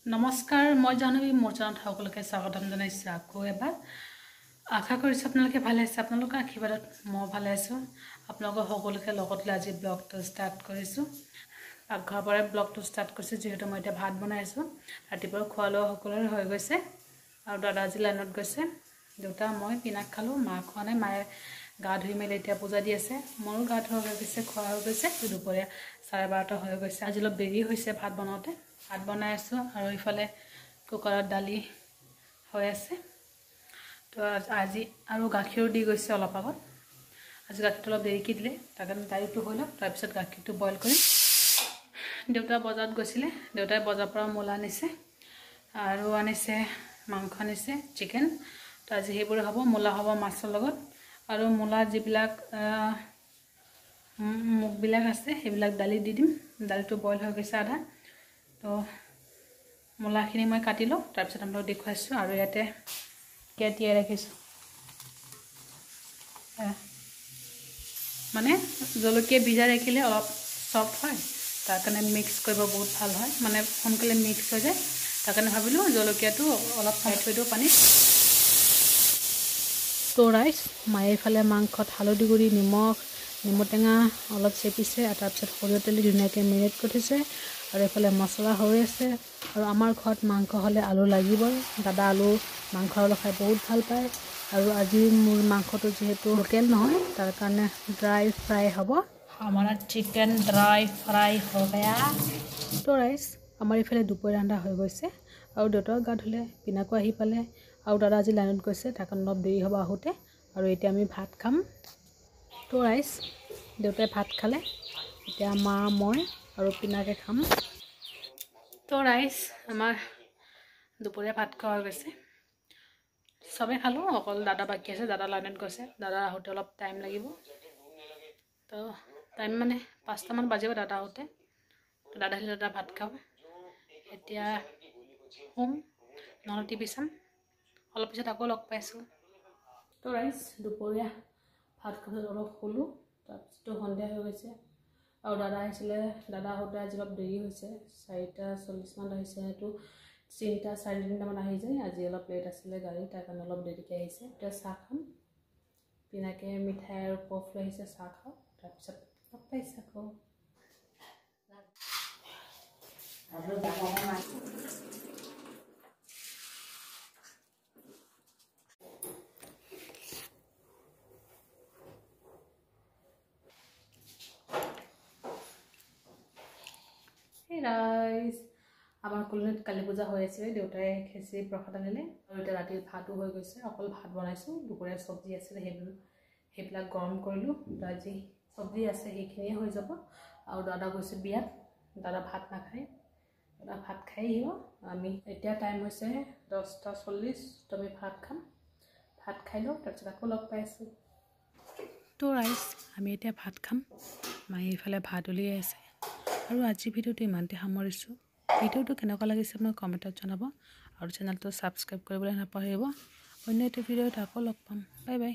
নমস্কাৰ মই জাহ্নৱী মোৰ চেনেলত সকলোকে স্বাগতম জনাইছো আকৌ এবাৰ আশা কৰিছো আপোনালোকে ভালে আছে আপোনালোকৰ আশীৰ্বাদত মই ভালে আছো আপোনালোকৰ সকলোকে লগত লৈ আজি ব্লগটো ষ্টাৰ্ট কৰিছো পাকঘৰৰ পৰা ব্লগটো ষ্টাৰ্ট কৰিছো যেহেতু মই এতিয়া ভাত বনাই আছো ৰাতিপুৱা খোৱা লোৱা সকলোৰে হৈ গৈছে আৰু দাদা আজি লাইনত গৈছে দুটা মই পিনাক খালো মা খোৱা নাই মায়ে গা ধুই মেলি এতিয়া পূজা দি আছে মোৰো গা ধোৱা হৈ গৈছে খোৱা হৈ গৈছে দুপৰীয়া 12:30 হৈ গৈছে আজি অলপ দেৰি হৈছে ভাত বনাওতে ভাত বনাই আছো আৰু ইফালে কুকাৰত দালি হৈ আছে তো আজি আৰু গাখীৰ দি গৈছে অলপ আগত আজি গাখীৰটো অলপ দেৰিকৈ দিলে তাৰ কাৰণে দালিটো হৈ লওক তাৰপিছত গাখীৰটো বইল কৰিম দেউতা বজাৰত গৈছিলে দেউতাই বজাৰ পৰা মূলা আনিছে আৰু আনিছে মাংস আনিছে চিকেন তো আজি সেইবোৰ হ'ব মূলা হ'ব মাছৰ লগত আৰু মূলা যিবিলাক মুগবিলাক আছে সেইবিলাক দালি দি দিম দালিটো বইল হৈ গৈছে আধা তো মূলাখিনি মই কাটি লওঁ তাৰপিছত আপোনালোকক দেখুৱাইছোঁ আৰু ইয়াতে তিয়াই ৰাখিছোঁ মানে জলকীয়া ভিজাই ৰাখিলে অলপ সফট হয় তাৰ কাৰণে মিক্স কৰিব বহুত ভাল হয় মানে সোনকালে মিক্স হৈ যায় তাৰ কাৰণে ভাবিলোঁ জলকীয়াটো অলপ ফ্ৰাই থৈ দিওঁ পানীত তো ৰাইচ মায়ে এইফালে মাংসত হালধি গুড়ি নিমখ নেমু টেঙা অলপ চেপিছে আৰু তাৰপিছত সৰিয়হ তেল ধুনীয়াকৈ মেৰিনেট কৰি থৈছে আৰু এইফালে মছলা হৈ আছে আৰু আমাৰ ঘৰত মাংস হ'লে আলু লাগিবই দাদা আলু মাংস আলু খাই বহুত ভাল পায় আৰু আজি মোৰ মাংসটো যেহেতু লোকেল নহয় তাৰ কাৰণে ড্ৰাই ফ্ৰাই হ'ব আমাৰ চিকেন ড্ৰাই ফ্ৰাই হৈ গয়া তো ৰাইচ আমাৰ ইফালে দুপৰীয়া ৰান্ধা হৈ গৈছে আৰু দেউতাও গা ধুলে পিনাকো আহি পালে আৰু দাদা আজি লাইনত গৈছে তাৰ কাৰণে অলপ দেৰি হ'ব আহোঁতে আৰু এতিয়া আমি ভাত খাম তো ৰাইচ দেউতাই ভাত খালে এতিয়া মা মই আৰু পিনাকে খাম তো ৰাইচ আমাৰ দুপৰীয়া ভাত খোৱা হৈ গৈছে সবে খালোঁ অকল দাদা বাকী আছে দাদা লাইনত গৈছে দাদা আহোঁতে অলপ টাইম লাগিব তো টাইম মানে 5টামান বাজিব দাদা আহোঁতে দাদা আহিলে দাদা ভাত খাব এতিয়া নহ'লে টিভি চাম অলপ পিছত আকৌ লগ পাইছোঁ তো ৰাইচ দুপৰীয়া ভাত খাবলৈ অলপ শুলোঁ তাৰপিছতো সন্ধিয়া হৈ গৈছে আৰু দাদা আহিছিলে দাদা আহোঁতে আজি অলপ দেৰি হৈছে 4:40 আহিছে সেইটো 3:30 আহি যায় আজি অলপ লেট আছিলে গাড়ী তাৰ কাৰণে অলপ দেৰিকৈ আহিছে এতিয়া চাহ খাম পিনাকে মিঠাই আৰু পফ লৈ আহিছে চাহ খাওঁ তাৰপিছত লগ পাইছে আকৌ ৰাইচ আমাৰ কলনীত কালী পূজা হৈ আছিলে দেউতাই খেচি প্ৰসাদ আনিলে আৰু এতিয়া ৰাতিৰ ভাতো হৈ গৈছে অকল ভাত বনাইছোঁ দুপৰীয়া চব্জি আছিলে সেইবিলাক গৰম কৰিলোঁ আজি চব্জি আছে সেইখিনিয়ে হৈ যাব আৰু দাদা গৈছে বিয়াত দাদা ভাত নাখায় দাদা ভাত খাই আহিব আমি এতিয়া টাইম হৈছে 10:40 তো আমি ভাত খাম ভাত খাই লওঁ তাৰপিছত আকৌ লগ পাই আছোঁ তো ৰাইচ আমি এতিয়া ভাত খাম মায়ে এইফালে ভাত উলিয়াই আছে আৰু আজি ভিডিঅ'টো ইমানতে সামৰিছোঁ ভিডিঅ'টো কেনেকুৱা লাগিছে মই কমেণ্টত জনাব আৰু চেনেলটো ছাবস্ক্ৰাইব কৰিবলৈ নাপাহৰিব অন্য এটা ভিডিঅ'ত আকৌ লগ পাম বাই বাই